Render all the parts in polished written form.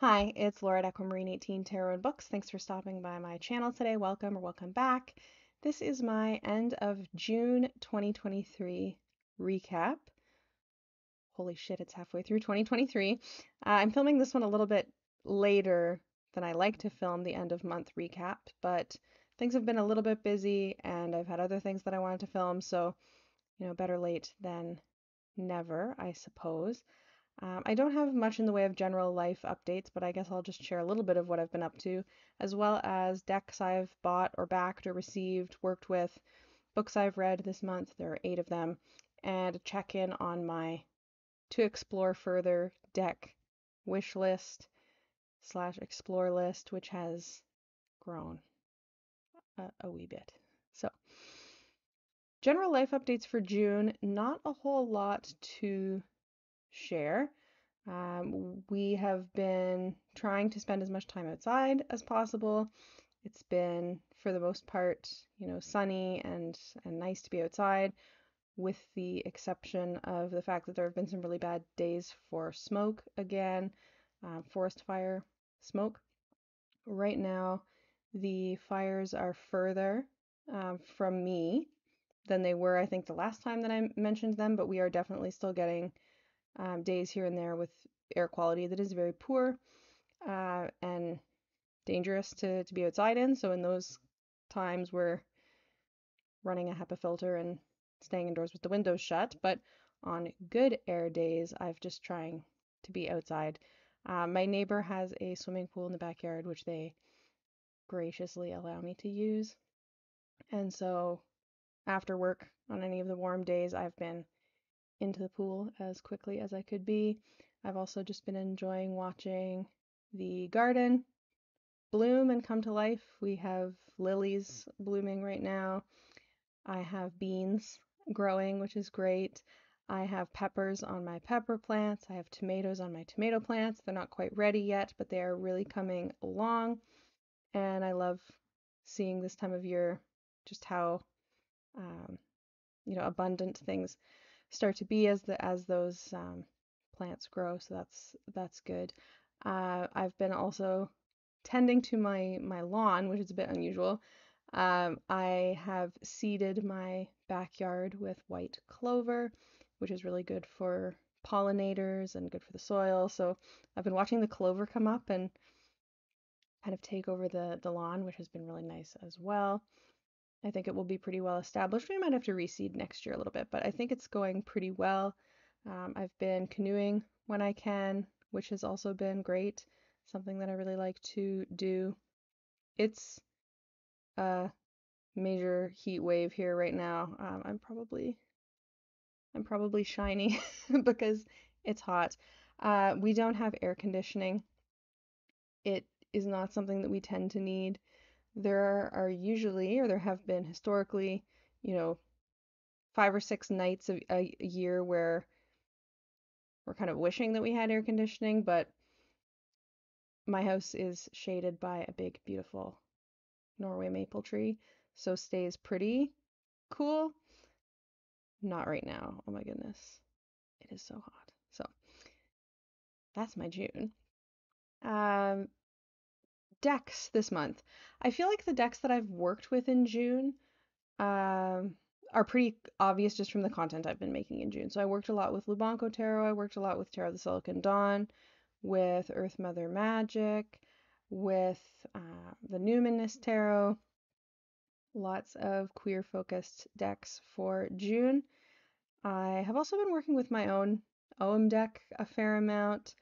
Hi, it's Laura at Aquamarine18 Tarot and Books. Thanks for stopping by my channel today. Welcome or welcome back. This is my end of June 2023 recap. Holy shit, it's halfway through 2023. I'm filming this one a little bit later than I like to film the end of month recap, but things have been a little bit busy and I've had other things that I wanted to film, so, better late than never, I suppose. I don't have much in the way of general life updates, but I guess I'll just share a little bit of what I've been up to, as well as decks I've bought or backed or received, worked with, books I've read this month. There are 8 of them, and a check in on my to explore further deck wish list slash explore list, which has grown a wee bit. So, general life updates for June, not a whole lot to share. We have been trying to spend as much time outside as possible. It's been, for the most part, sunny and nice to be outside, with the exception of the fact that there have been some really bad days for smoke again, forest fire smoke. Right now, the fires are further from me than they were, I think, the last time that I mentioned them, but we are definitely still getting days here and there with air quality that is very poor and dangerous to be outside in. So in those times, we're running a HEPA filter and staying indoors with the windows shut. But on good air days, I've just trying to be outside. My neighbor has a swimming pool in the backyard, which they graciously allow me to use. And so after work on any of the warm days, I've been into the pool as quickly as I could be. I've also just been enjoying watching the garden bloom and come to life. We have lilies blooming right now. I have beans growing, which is great. I have peppers on my pepper plants. I have tomatoes on my tomato plants. They're not quite ready yet, but they are really coming along. And I love seeing this time of year just how um, abundant things start to be as those plants grow. So that's good. I've been also tending to my lawn, which is a bit unusual. I have seeded my backyard with white clover, which is really good for pollinators and good for the soil. So I've been watching the clover come up and kind of take over the lawn, which has been really nice as well. I think it will be pretty well established. We might have to reseed next year a little bit, but I think it's going pretty well. I've been canoeing when I can, which has also been great. Something that I really like to do. It's a major heat wave here right now. I'm probably shiny because it's hot. We don't have air conditioning. It is not something that we tend to need. There are usually, or there have been historically, you know, 5 or 6 nights a year where we're kind of wishing that we had air conditioning, but my house is shaded by a big, beautiful Norway maple tree, so stays pretty cool. Not right now. Oh my goodness. It is so hot. So that's my June. Um, Decks this month. I feel like the decks that I've worked with in June um, are pretty obvious just from the content I've been making in June. So I worked a lot with Lubanko Tarot. I worked a lot with Tarot of the Silicon Dawn, with Earth Mother Magic, with the Numinous Tarot. Lots of queer focused decks for June. I have also been working with my own OM deck a fair amount,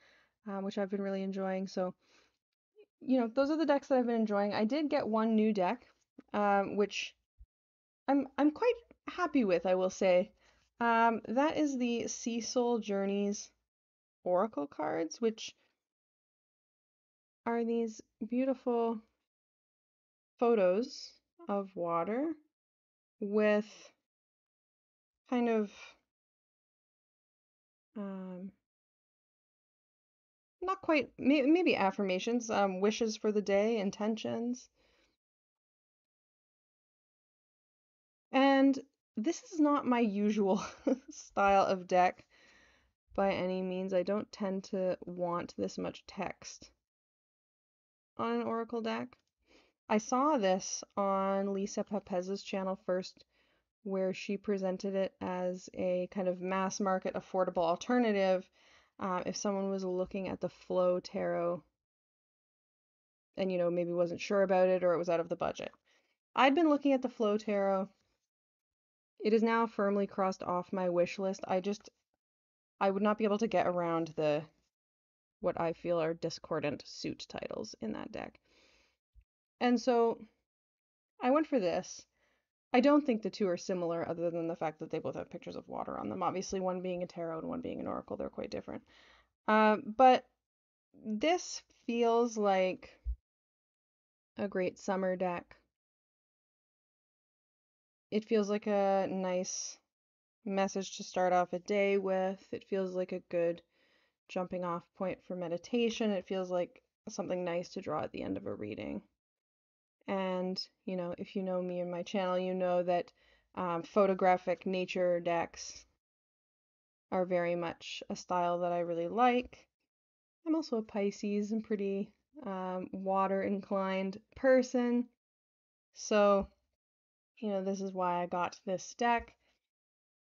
which I've been really enjoying. So, those are the decks that I've been enjoying. I did get one new deck, which I'm quite happy with, I will say. That is the Sea Soul Journeys Oracle cards, which are these beautiful photos of water with kind of um, not quite, maybe affirmations, wishes for the day, intentions. And this is not my usual style of deck by any means. I don't tend to want this much text on an Oracle deck. I saw this on Lisa Pepez's channel first, where she presented it as a kind of mass market affordable alternative if someone was looking at the Flow Tarot and, maybe wasn't sure about it or it was out of the budget. I'd been looking at the Flow Tarot. It is now firmly crossed off my wish list. I would not be able to get around what I feel are discordant suit titles in that deck. And so I went for this. I don't think the two are similar other than the fact that they both have pictures of water on them. Obviously, one being a tarot and one being an oracle, they're quite different. But this feels like a great summer deck. It feels like a nice message to start off a day with. It feels like a good jumping off point for meditation. It feels like something nice to draw at the end of a reading. And, if you know me and my channel, you know that photographic nature decks are very much a style that I really like. I'm also a Pisces and pretty water inclined person. So, this is why I got this deck.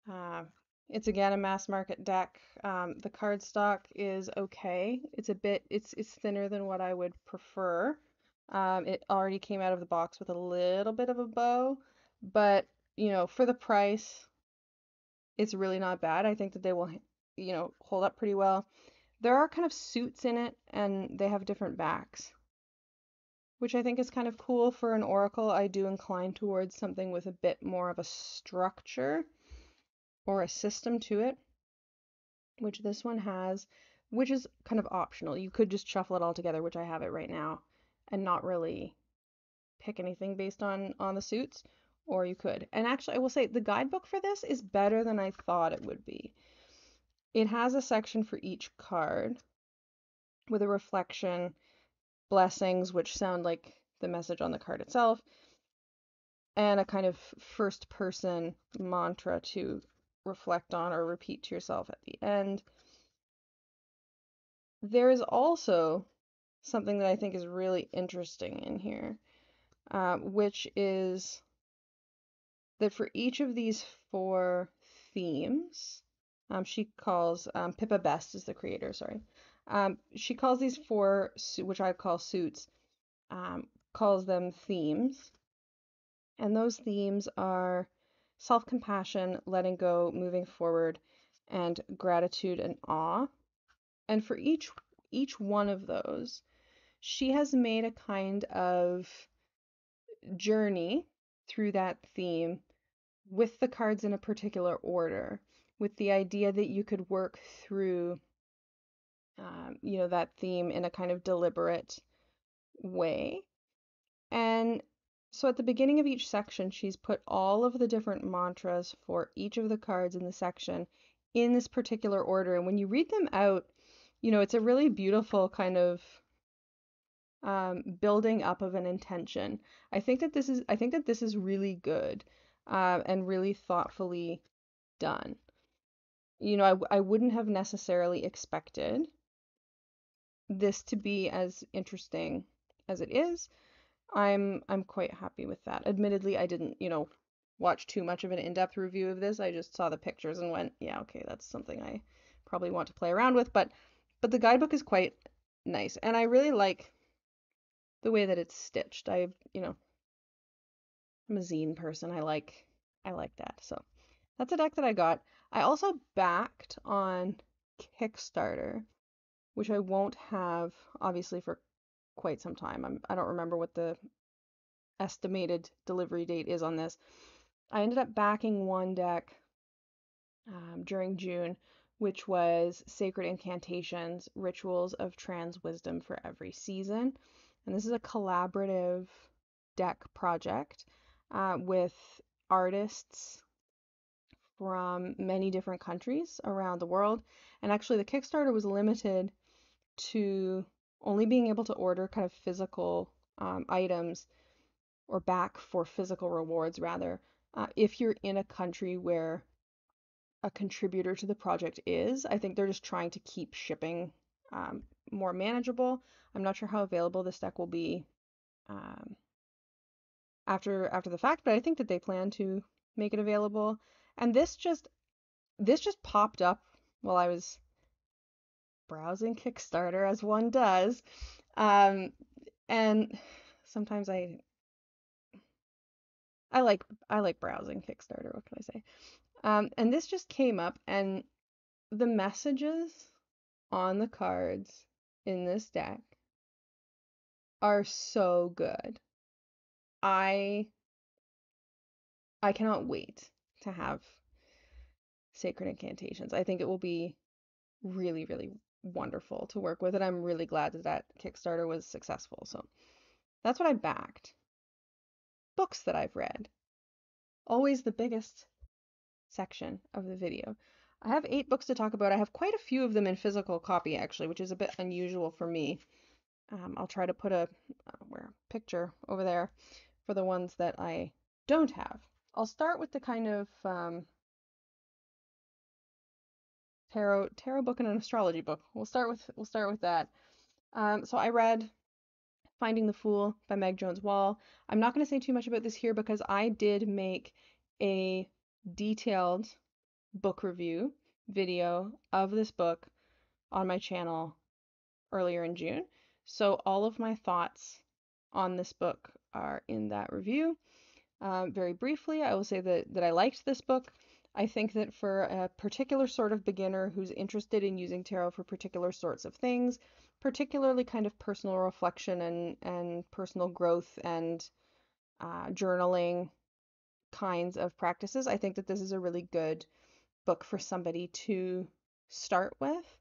Uh, it's again a mass market deck. The cardstock is okay. It's thinner than what I would prefer. It already came out of the box with a little bit of a bow, but for the price, it's really not bad. I think that they will, hold up pretty well. There are kind of suits in it, and they have different backs, which I think is kind of cool for an oracle. I do incline towards something with a bit more of a structure or a system to it, which this one has, which is kind of optional. You could just shuffle it all together, which I have it right now, and not really pick anything based on the suits, or you could. And actually, I will say the guidebook for this is better than I thought it would be. It has a section for each card with a reflection, blessings, which sound like the message on the card itself, and a kind of first person mantra to reflect on or repeat to yourself at the end. There is also something that I think is really interesting in here, which is that for each of these four themes, she calls Pippa Best is the creator, sorry. She calls these four, which I call suits, calls them themes. And those themes are self-compassion, letting go, moving forward, and gratitude and awe. And for each one of those, she has made a kind of journey through that theme with the cards in a particular order, with the idea that you could work through, that theme in a kind of deliberate way. And so at the beginning of each section, she's put all of the different mantras for each of the cards in the section in this particular order. And when you read them out, it's a really beautiful kind of building up of an intention. I think that this is really good and really thoughtfully done. I wouldn't have necessarily expected this to be as interesting as it is. I'm quite happy with that. Admittedly, I didn't, watch too much of an in-depth review of this. I just saw the pictures and went, yeah, okay, that's something I probably want to play around with, but the guidebook is quite nice, and I really like the way that it's stitched. I'm a zine person. I like that. So that's a deck that I got. I also backed on Kickstarter, which I won't have obviously for quite some time. I don't remember what the estimated delivery date is on this. I ended up backing one deck during June, which was Sacred Incantations, Rituals of Trans Wisdom for Every Season. And this is a collaborative deck project with artists from many different countries around the world. And actually, the Kickstarter was limited to only being able to order kind of physical items or back for physical rewards, rather, if you're in a country where a contributor to the project is. I think they're just trying to keep shipping more manageable. I'm not sure how available this deck will be um, after the fact, but I think that they plan to make it available. And this just popped up while I was browsing Kickstarter, as one does. Um, and sometimes I like browsing Kickstarter. What can I say? And this just came up, and the messages on the cards in this deck are so good. I I cannot wait to have Sacred Incantations. I think it will be really, really wonderful to work with, and I'm really glad that that Kickstarter was successful. So that's what I backed. Books that I've read. Always the biggest section of the video. I have 8 books to talk about. I have quite a few of them in physical copy, actually, which is a bit unusual for me. I'll try to put a picture over there for the ones that I don't have. I'll start with the kind of tarot book and an astrology book. We'll start with that. So I read Finding the Fool by Meg Jones Wall. I'm not going to say too much about this here because I did make a detailed book review video of this book on my channel earlier in June. So all of my thoughts on this book are in that review. Very briefly, I will say that I liked this book. I think that for a particular sort of beginner who's interested in using tarot for particular sorts of things, particularly kind of personal reflection and personal growth and journaling kinds of practices, I think that this is a really good book for somebody to start with.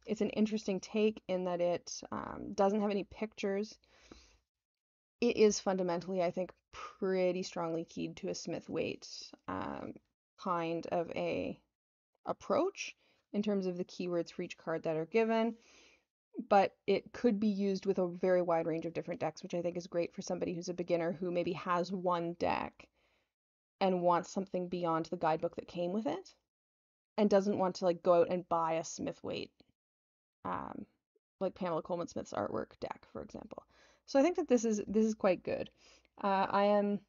It's an interesting take in that it doesn't have any pictures. It is fundamentally, I think, pretty strongly keyed to a Smith-Waite kind of a approach in terms of the keywords for each card that are given, but it could be used with a very wide range of different decks, which I think is great for somebody who's a beginner who maybe has one deck and wants something beyond the guidebook that came with it and doesn't want to like go out and buy a Smith-Waite um, like Pamela Coleman Smith's artwork deck, for example. So I think that this is quite good. I am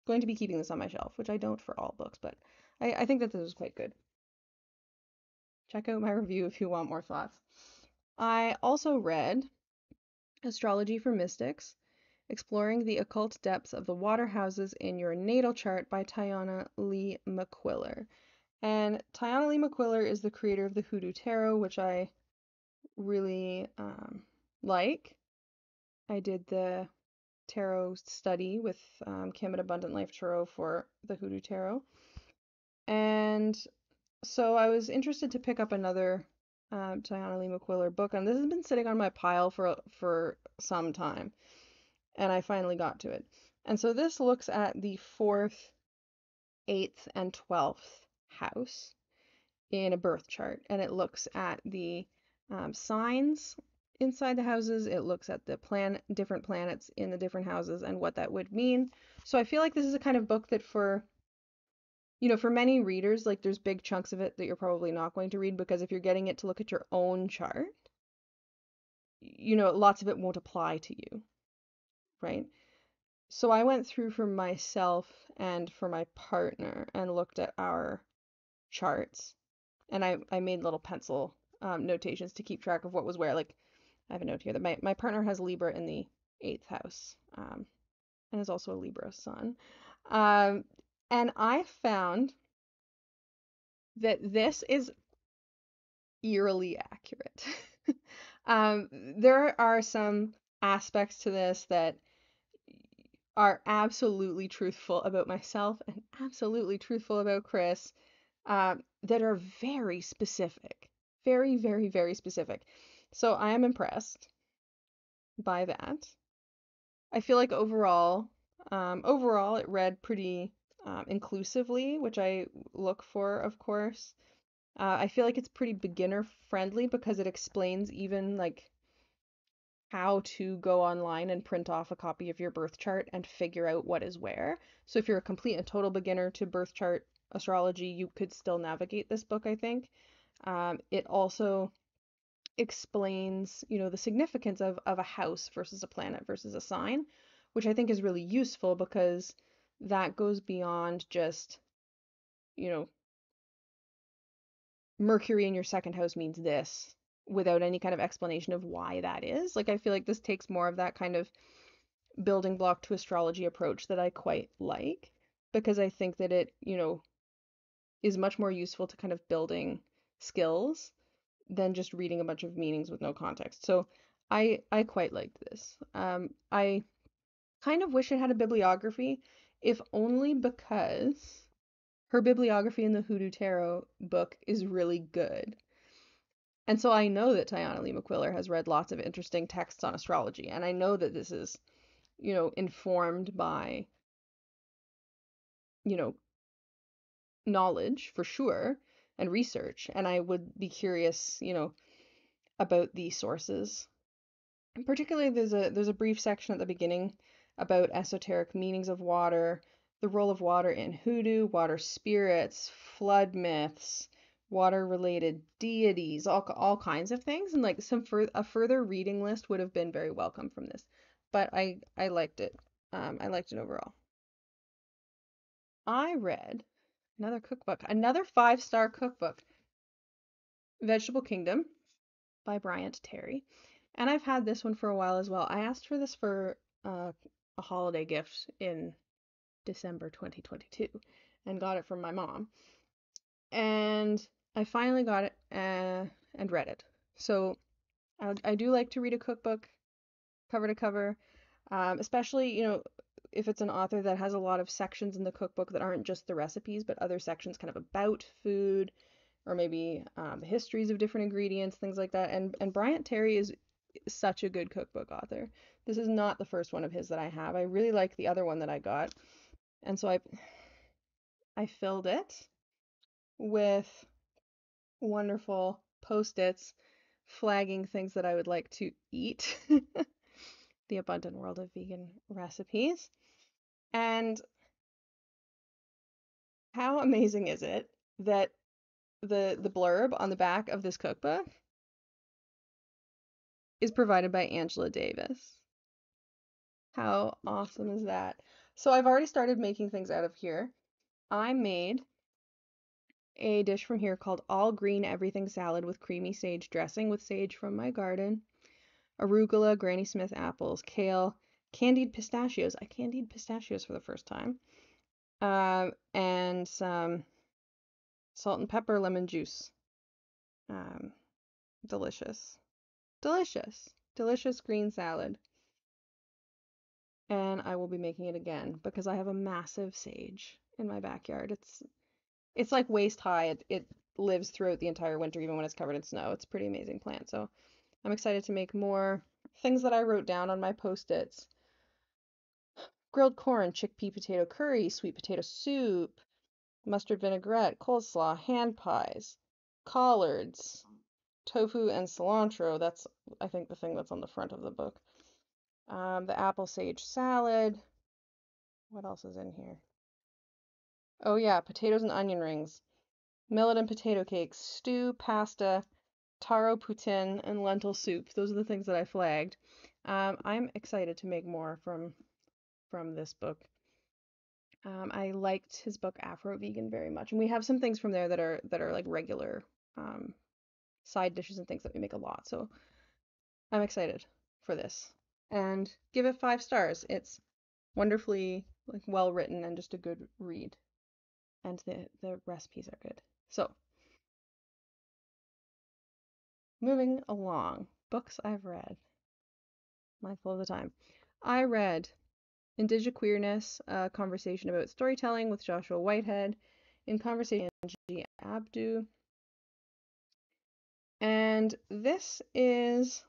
going to be keeping this on my shelf, which I don't for all books, but I think that this is quite good. Check out my review if you want more thoughts. I also read Astrology for Mystics, Exploring the Occult Depths of the Water Houses in Your Natal Chart by Tiana Lee McQuiller. And Tiana Lee McQuiller is the creator of the Hoodoo Tarot, which I really like. I did the tarot study with Kim at Abundant Life Tarot for the Hoodoo Tarot. And so I was interested to pick up another Tiana Lee McQuiller book, and this has been sitting on my pile for some time, and I finally got to it. And so this looks at the 4th, 8th, and 12th house in a birth chart, and it looks at the signs inside the houses. It looks at the different planets in the different houses and what that would mean. So I feel like this is a kind of book that for many readers, like there's big chunks of it that you're probably not going to read because if you're getting it to look at your own chart, lots of it won't apply to you, right? So I went through for myself and for my partner and looked at our charts, and I made little pencil notations to keep track of what was where. Like I have a note here that my partner has Libra in the 8th house, and is also a Libra sun. And I found that this is eerily accurate. There are some aspects to this that are absolutely truthful about myself and absolutely truthful about Chris, that are very specific. Very, very, very specific. So I am impressed by that. I feel like overall it read pretty inclusively, which I look for, of course. I feel like it's pretty beginner friendly because it explains even like how to go online and print off a copy of your birth chart and figure out what is where. So if you're a complete and total beginner to birth chart astrology, you could still navigate this book, I think. It also explains, the significance of a house versus a planet versus a sign, which I think is really useful because that goes beyond just, you know, Mercury in your second house means this without any kind of explanation of why that is. Like, I feel like this takes more of that kind of building block to astrology approach that I quite like because I think that it, is much more useful to kind of building skills than just reading a bunch of meanings with no context. So I quite liked this. I kind of wish it had a bibliography, if only because her bibliography in the Hoodoo Tarot book is really good. And so I know that Tiana Lee McQuillar has read lots of interesting texts on astrology, and I know that this is, informed by, you know, knowledge for sure and research. And I would be curious, about these sources. And particularly there's a brief section at the beginning about esoteric meanings of water, the role of water in hoodoo, water spirits, flood myths, water related deities, all kinds of things, and like a further reading list would have been very welcome from this. But I liked it. I liked it overall. I read another cookbook, another 5-star cookbook, Vegetable Kingdom by Bryant Terry. And I've had this one for a while as well. I asked for this for a holiday gift in December 2022 and got it from my mom. And I finally got it and read it. So I do like to read a cookbook cover to cover, especially, if it's an author that has a lot of sections in the cookbook that aren't just the recipes, but other sections kind of about food or maybe the histories of different ingredients, things like that. And Bryant Terry is such a good cookbook author. This is not the first one of his that I have. I really like the other one that I got. And so I filled it with wonderful post-its flagging things that I would like to eat. The abundant world of vegan recipes. And how amazing is it that the blurb on the back of this cookbook is provided by Angela Davis. How awesome is that? So I've already started making things out of here. I made a dish from here called all green everything salad with creamy sage dressing with sage from my garden, arugula, Granny Smith apples, kale, candied pistachios. I candied pistachios for the first time. And some salt and pepper lemon juice. Um, delicious. Delicious. Delicious green salad. And I will be making it again because I have a massive sage in my backyard. It's like waist high. It lives throughout the entire winter, even when it's covered in snow. It's a pretty amazing plant. So I'm excited to make more things that I wrote down on my post-its. Grilled corn, chickpea potato curry, sweet potato soup, mustard vinaigrette, coleslaw, hand pies, collards, tofu and cilantro. That's, I think, the thing that's on the front of the book. The apple sage salad. What else is in here? Oh yeah, potatoes and onion rings, millet and potato cakes, stew, pasta, taro poutine, and lentil soup. Those are the things that I flagged. I'm excited to make more from this book. I liked his book Afro Vegan very much, and we have some things from there that are like regular side dishes and things that we make a lot. So I'm excited for this and give it 5 stars. It's wonderfully like well written and just a good read, and the recipes are good. So moving along, books I've read, mindful of the time. I read Indigiqueerness, a conversation about storytelling with Joshua Whitehead, in conversation with Angie Abdu. And this is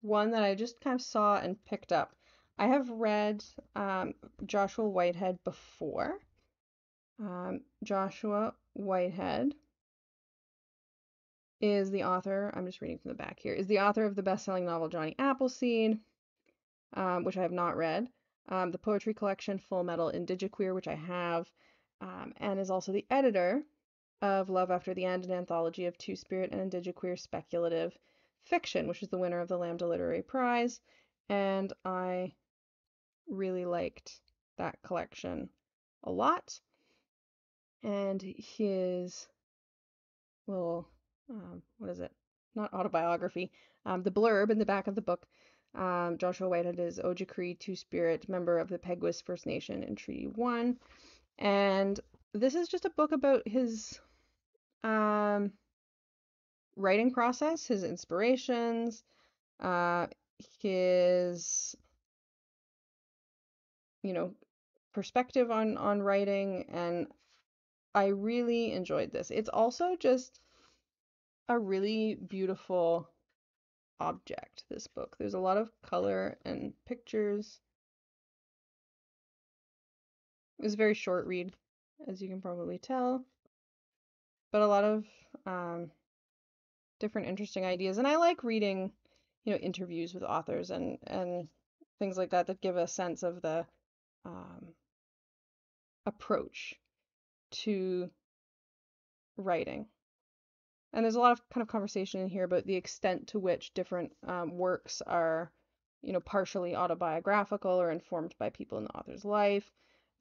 one that I just kind of saw and picked up. I have read Joshua Whitehead before. Joshua Whitehead is the author, I'm just reading from the back here, is the author of the best-selling novel Johnny Appleseed, which I have not read, the poetry collection Full Metal Indigiqueer, which I have, and is also the editor of Love After the End, an anthology of Two-Spirit and Indigiqueer speculative fiction, which is the winner of the Lambda Literary Prize. And I really liked that collection a lot. And his little, what is it? Not autobiography, the blurb in the back of the book. Joshua Whitehead is Ojibwe Two-Spirit, member of the Peguis First Nation in Treaty 1. And this is just a book about his writing process, his inspirations, his, you know, perspective on writing, and I really enjoyed this. It's also just a really beautiful object, this book. There's a lot of color and pictures. It was a very short read, as you can probably tell, but a lot of different interesting ideas. And I like reading, interviews with authors and things like that that give a sense of the um, approach to writing. And there's a lot of kind of conversation in here about the extent to which different works are, partially autobiographical or informed by people in the author's life,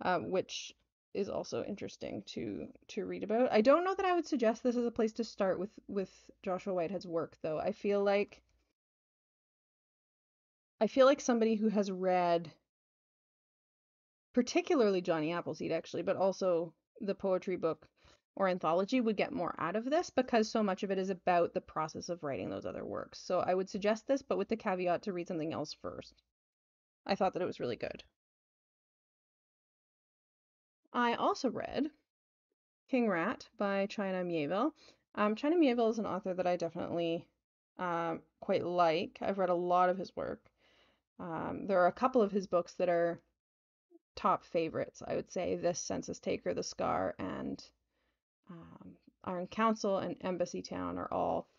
which is also interesting to read about. I don't know that I would suggest this as a place to start with Joshua Whitehead's work, though. I feel like somebody who has read particularly Johnny Appleseed, actually, but also the poetry book or anthology would get more out of this because so much of it is about the process of writing those other works. So I would suggest this, but with the caveat to read something else first. I thought that it was really good. I also read King Rat by China Miéville. China Miéville is an author that I definitely quite like. I've read a lot of his work. There are a couple of his books that are top favorites, I would say. This Census Taker, The Scar, and Iron Council and Embassy Town are all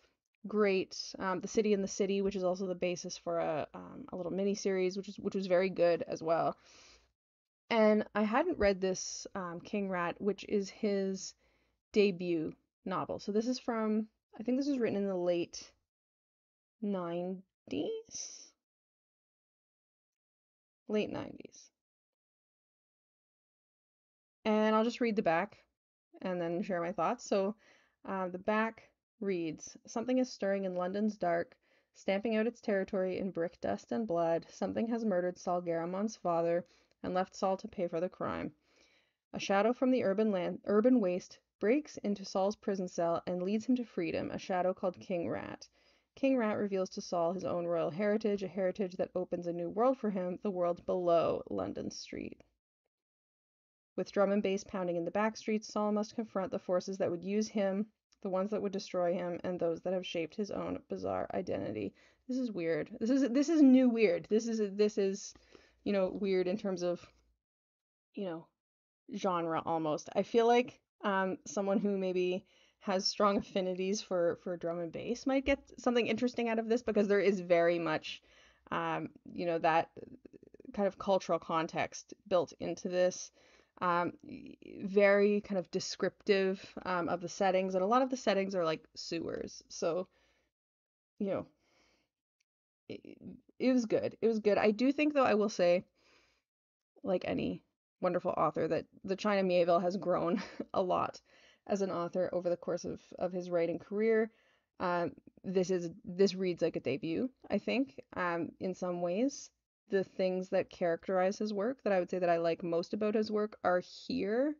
great. The City in the City, which is also the basis for a little mini series, which was very good as well. And I hadn't read this King Rat, which is his debut novel. So this is from, I think this was written in the late 90s? Late 90s. And I'll just read the back and then share my thoughts. So the back reads, something is stirring in London's dark, stamping out its territory in brick dust and blood. Something has murdered Saul Garamon's father and left Saul to pay for the crime. A shadow from the urban waste breaks into Saul's prison cell and leads him to freedom, a shadow called King Rat. King Rat reveals to Saul his own royal heritage, a heritage that opens a new world for him, the world below London Street. With drum and bass pounding in the back streets, Saul must confront the forces that would use him, the ones that would destroy him, and those that have shaped his own bizarre identity. This is weird. This is new weird. This is weird in terms of genre almost. I feel like someone who maybe has strong affinities for drum and bass might get something interesting out of this because there is very much that kind of cultural context built into this. Very kind of descriptive of the settings, and a lot of the settings are like sewers. So, you know, it was good. It was good. I do think, though, I will say, like any wonderful author, that the China Miéville has grown a lot as an author over the course of his writing career. This reads like a debut, I think, in some ways. The things that characterize his work that I would say that I like most about his work are here,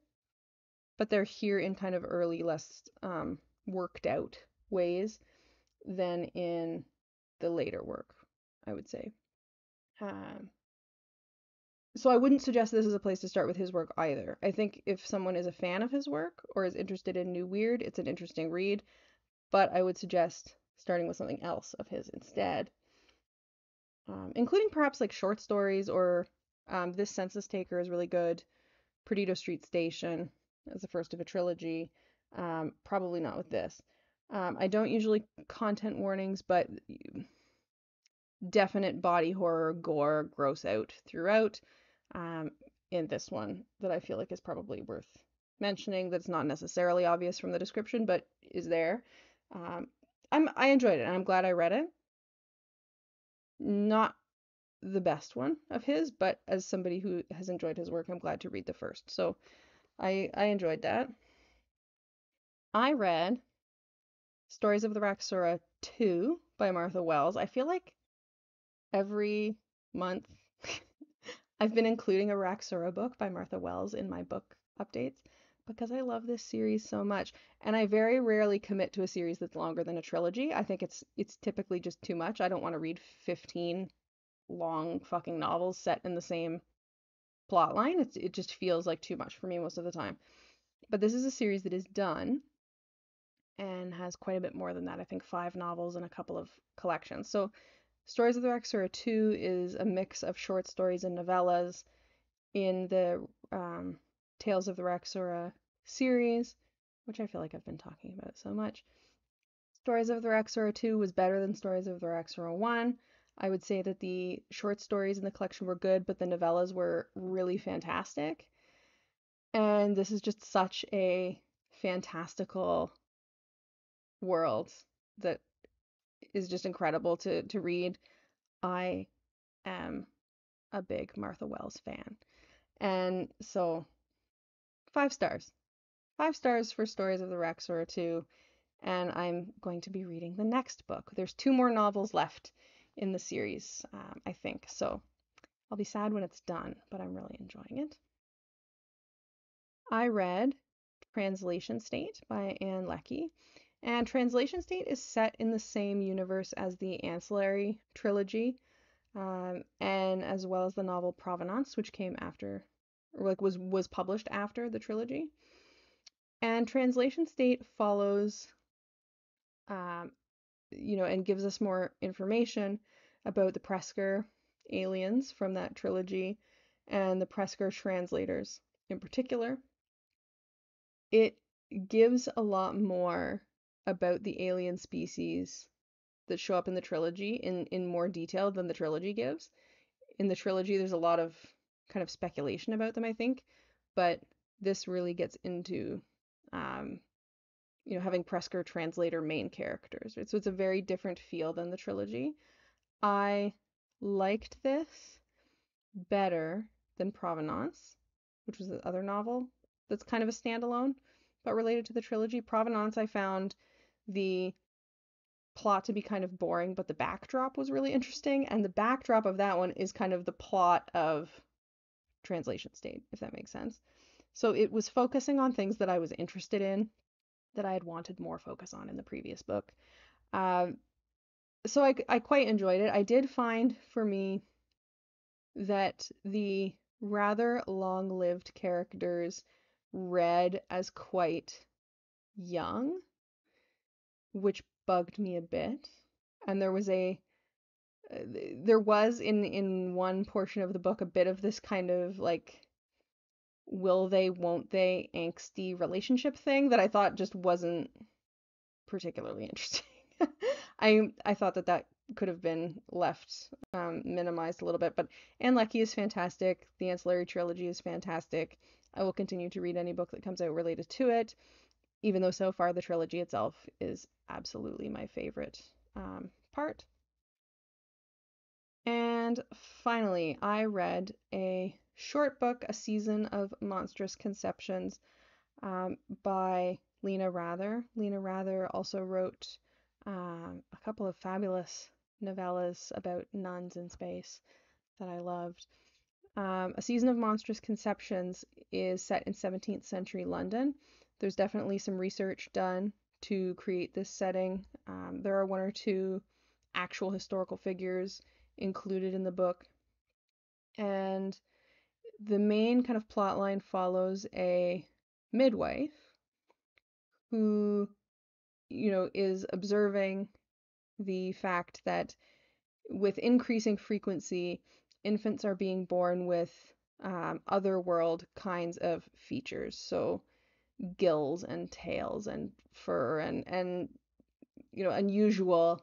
but they're here in kind of early, less worked out ways than in the later work, I would say. So I wouldn't suggest this as a place to start with his work either. I think if someone is a fan of his work or is interested in new weird, it's an interesting read, but I would suggest starting with something else of his instead, including perhaps like short stories or This Census Taker is really good. Perdido Street Station as the first of a trilogy. Probably not with this. I don't usually content warnings, but definite body horror, gore, gross out throughout. In this one that I feel like is probably worth mentioning. That's not necessarily obvious from the description, but is there. I enjoyed it, and I'm glad I read it. Not the best one of his, but as somebody who has enjoyed his work, I'm glad to read the first. So I enjoyed that. I read Stories of the Raksura 2 by Martha Wells. I feel like every month I've been including a Raksura book by Martha Wells in my book updates because I love this series so much. And I very rarely commit to a series that's longer than a trilogy. I think it's typically just too much. I don't want to read 15 long fucking novels set in the same plot line. It just feels like too much for me most of the time. But this is a series that is done and has quite a bit more than that. I think 5 novels and a couple of collections. So Stories of the Raksura 2 is a mix of short stories and novellas in the Tales of the Raksura series, which I feel like I've been talking about so much. Stories of the Raksura 2 was better than Stories of the Raksura 1. I would say that the short stories in the collection were good, but the novellas were really fantastic. And this is just such a fantastical world that is just incredible to read. I am a big Martha Wells fan. And so 5 stars. 5 stars for Stories of the Raksura 2. And I'm going to be reading the next book. There's 2 more novels left in the series, I think. So I'll be sad when it's done, but I'm really enjoying it. I read Translation State by Anne Leckie. And Translation State is set in the same universe as the Ancillary trilogy, and as well as the novel Provenance, which came after, or like was published after the trilogy. And Translation State follows, um, and gives us more information about the Presker aliens from that trilogy and the Presker translators in particular. It gives a lot more about the alien species that show up in the trilogy in more detail than the trilogy gives. In the trilogy, there's a lot of kind of speculation about them, I think, but this really gets into having Presker translator main characters. Right? So it's a very different feel than the trilogy. I liked this better than Provenance, which was the other novel that's kind of a standalone, but related to the trilogy. Provenance, I found the plot to be kind of boring, but the backdrop was really interesting, and the backdrop of that one is kind of the plot of Translation State, if that makes sense. So it was focusing on things that I was interested in, that I had wanted more focus on in the previous book. So I quite enjoyed it. I did find for me that the rather long-lived characters read as quite young, which bugged me a bit. And there was in one portion of the book a bit of this kind of like will they, won't they, angsty relationship thing that I thought just wasn't particularly interesting. I thought that could have been left minimized a little bit, but Anne Leckie is fantastic. The Ancillary trilogy is fantastic. I will continue to read any book that comes out related to it, even though so far the trilogy itself is absolutely my favorite part. And finally, I read a short book, A Season of Monstrous Conceptions, by Lena Rather. Lena Rather also wrote a couple of fabulous novellas about nuns in space that I loved. A Season of Monstrous Conceptions is set in 17th century London. There's definitely some research done to create this setting. There are 1 or 2 actual historical figures included in the book. And the main kind of plot line follows a midwife who, is observing the fact that with increasing frequency, infants are being born with otherworld kinds of features. So gills and tails and fur and unusual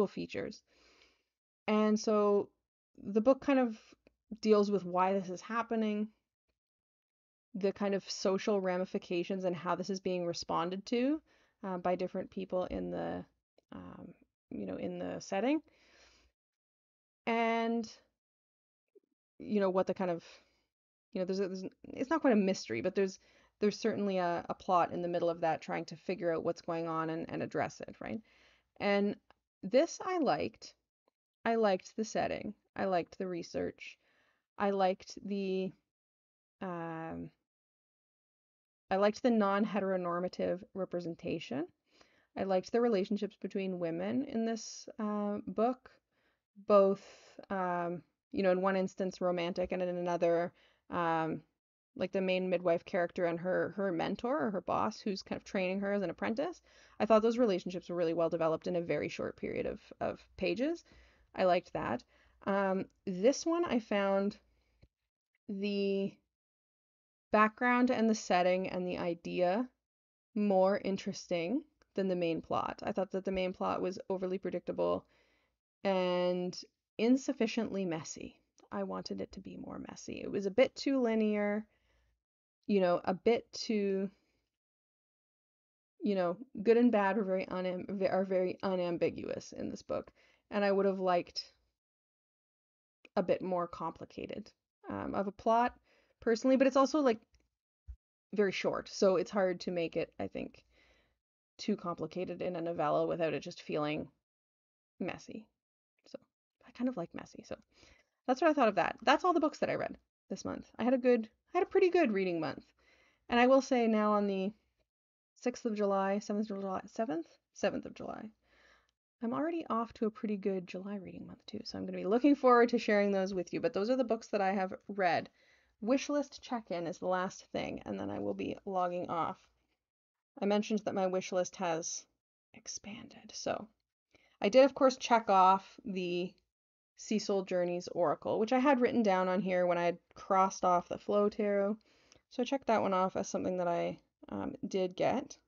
features. And so the book kind of deals with why this is happening, the kind of social ramifications and how this is being responded to by different people in the in the setting. and what the kind of, there's it's not quite a mystery, but there's certainly a plot in the middle of that trying to figure out what's going on and address it, right? And this I liked the setting. I liked the research. I liked the um, I liked the non-heteronormative representation. I liked the relationships between women in this book, both in one instance romantic and in another um, like the main midwife character and her mentor or her boss who's kind of training her as an apprentice. I thought those relationships were really well developed in a very short period of pages. I liked that. This one I found the background and the setting and the idea more interesting than the main plot. I thought that the main plot was overly predictable and insufficiently messy. I wanted it to be more messy. It was a bit too linear, a bit too, good and bad are very unambiguous in this book, and I would have liked a bit more complicated of a plot personally, but it's also like very short, so it's hard to make it, I think, too complicated in a novella without it just feeling messy. So I kind of like messy. So that's what I thought of that. That's all the books that I read this month. I had a pretty good reading month. And I will say now on the 6th of July, 7th of July, 7th of July, I'm already off to a pretty good July reading month too. So I'm going to be looking forward to sharing those with you. But those are the books that I have read. Wishlist check-in is the last thing, and then I will be logging off. I mentioned that my wish list has expanded. So I did, of course, check off the Cecil Journey's Oracle, which I had written down on here when I had crossed off the Flow Tarot. So I checked that one off as something that I did get.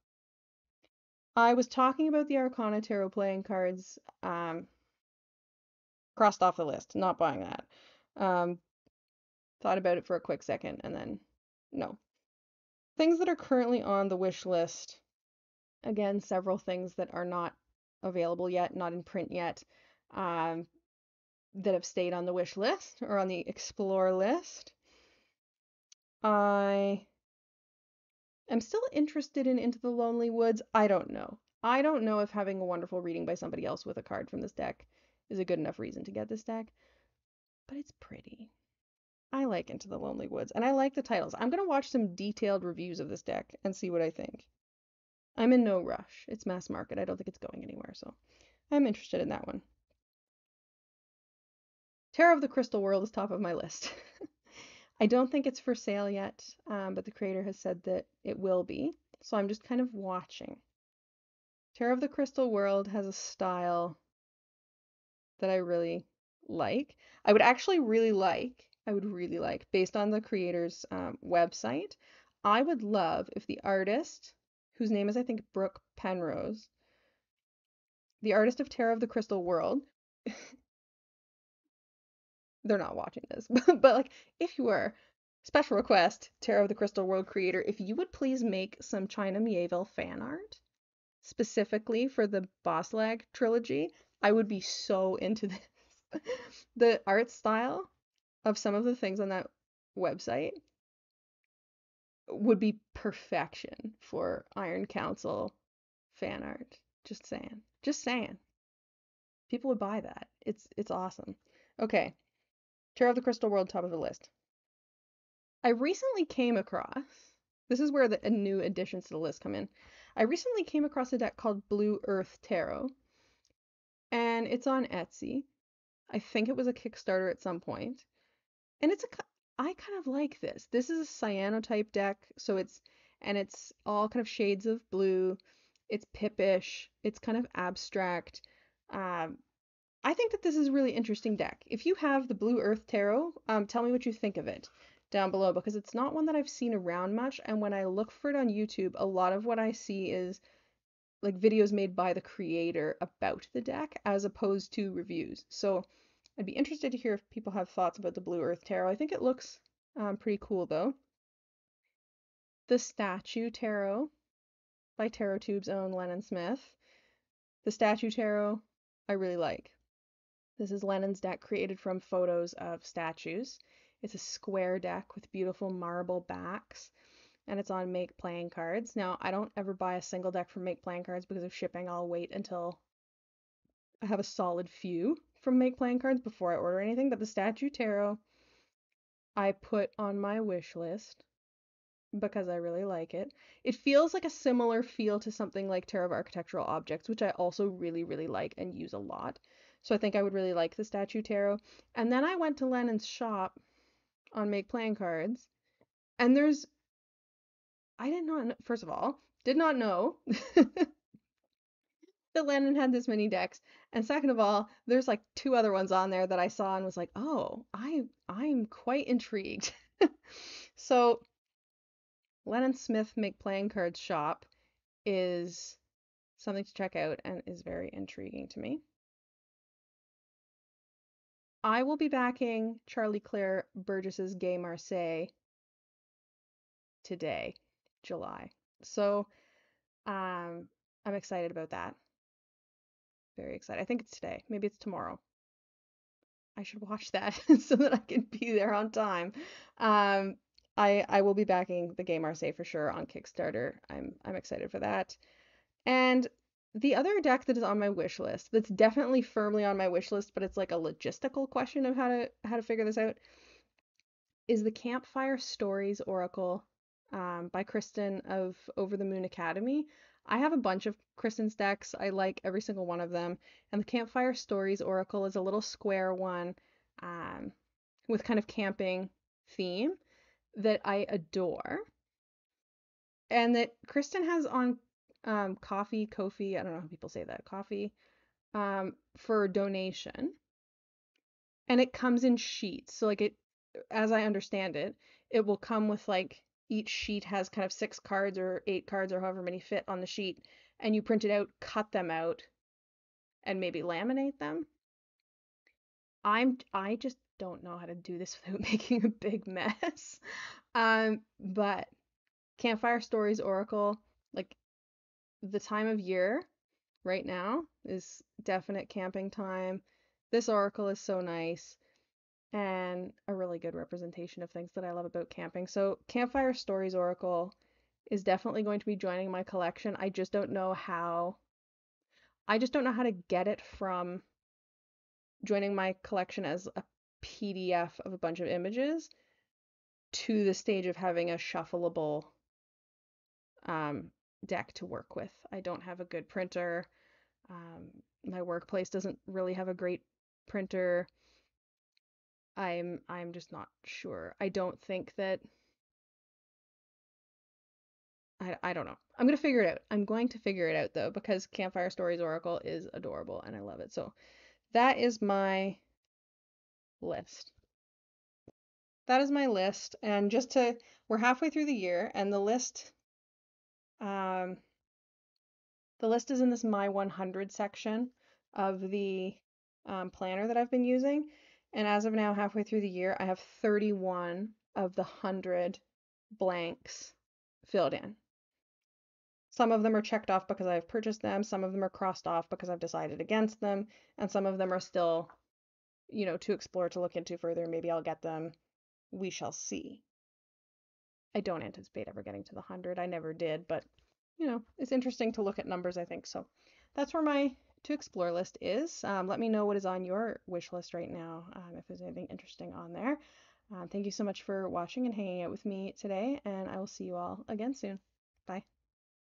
I was talking about the Arcana Tarot playing cards, crossed off the list, not buying that. Thought about it for a quick second and then no. Things that are currently on the wish list. Again, several things that are not available yet, not in print yet, that have stayed on the wish list or on the explore list. I am still interested in Into the Lonely Woods. I don't know. I don't know if having a wonderful reading by somebody else with a card from this deck is a good enough reason to get this deck, but it's pretty. I like Into the Lonely Woods, and I like the titles. I'm going to watch some detailed reviews of this deck and see what I think. I'm in no rush. It's mass market. I don't think it's going anywhere, so I'm interested in that one. Tarot of the Crystal World is top of my list. I don't think it's for sale yet, but the creator has said that it will be, so I'm just kind of watching. Tarot of the Crystal World has a style that I really like. I would really like, based on the creator's website, I would love if the artist, whose name is I think Brooke Penrose, the artist of Tarot of the Crystal World, they're not watching this, but like if you were, special request, Tarot of the Crystal World creator, if you would please make some China Mieville fan art specifically for the Boss Lag trilogy, I would be so into this. The art style of some of the things on that website would be perfection for Iron Council fan art. Just saying. Just saying. People would buy that. It's awesome. Okay. Tarot of the Crystal World, top of the list. I recently came across, this is where the new additions to the list come in. I recently came across a deck called Blue Earth Tarot, and it's on Etsy. I think it was a Kickstarter at some point. And I kind of like this. This is a cyanotype deck, so it's all kind of shades of blue. It's pippish. It's kind of abstract. I think that this is a really interesting deck. If you have the Blue Earth Tarot, tell me what you think of it down below, because it's not one that I've seen around much, and when I look for it on YouTube, a lot of what I see is like videos made by the creator about the deck as opposed to reviews. So I'd be interested to hear if people have thoughts about the Blue Earth Tarot. I think it looks pretty cool though. The Statue Tarot by TarotTube's own Lennon Smith. The Statue Tarot I really like. This is Lennon's deck created from photos of statues. It's a square deck with beautiful marble backs, and it's on Make playing cards. Now, I don't ever buy a single deck from Make playing cards because of shipping. I'll wait until I have a solid few from Make playing cards before I order anything, but the Statue Tarot I put on my wish list because I really like it. It feels like a similar feel to something like Tarot of Architectural Objects, which I also really, really like and use a lot. So I think I would really like the Statue Tarot. And then I went to Lennon's shop on Make Playing Cards, and I did not know, first of all, did not know that Lennon had this many decks. And second of all, there's like two other ones on there that I saw and was like, oh, I'm quite intrigued. So Lennon Smith Make Playing Cards shop is something to check out and is very intriguing to me. I will be backing Charlie Claire Burgess's Gay Marseille today, July. So I'm excited about that. Very excited. I think it's today. Maybe it's tomorrow. I should watch that so that I can be there on time. Um, I will be backing the Gay Marseille for sure on Kickstarter. I'm excited for that. And the other deck that is on my wish list, that's definitely firmly on my wish list, but it's like a logistical question of how to figure this out, is the Campfire Stories Oracle by Kristen of Over the Moon Academy. I have a bunch of Kristen's decks. I like every single one of them. And the Campfire Stories Oracle is a little square one um, with kind of camping theme that I adore. And that Kristen has on Ko-fi, I don't know how people say that, Coffee, for donation. And it comes in sheets. So like it, as I understand it, it will come with like each sheet has kind of 6 cards or 8 cards or however many fit on the sheet, and you print it out, cut them out, and maybe laminate them. I just don't know how to do this without making a big mess. But Campfire Stories Oracle, like the time of year right now is definite camping time. This oracle is so nice and a really good representation of things that I love about camping. So Campfire Stories Oracle is definitely going to be joining my collection. I just don't know how to get it from joining my collection as a PDF of a bunch of images to the stage of having a shuffleable um, deck to work with. I don't have a good printer. My workplace doesn't really have a great printer. I'm just not sure. I don't think that I don't know. I'm gonna figure it out. I'm going to figure it out though, because Campfire Stories Oracle is adorable and I love it. So that is my list. That is my list. And we're halfway through the year, and um, the list is in this My 100 section of the planner that I've been using. And as of now, halfway through the year, I have 31 of the 100 blanks filled in. Some of them are checked off because I've purchased them, some of them are crossed off because I've decided against them, and some of them are still, to explore, to look into further. Maybe I'll get them. We shall see. I don't anticipate ever getting to the 100. I never did, but it's interesting to look at numbers, I think. So that's where my to explore list is. Let me know what is on your wish list right now, if there's anything interesting on there. Thank you so much for watching and hanging out with me today, and I will see you all again soon. Bye.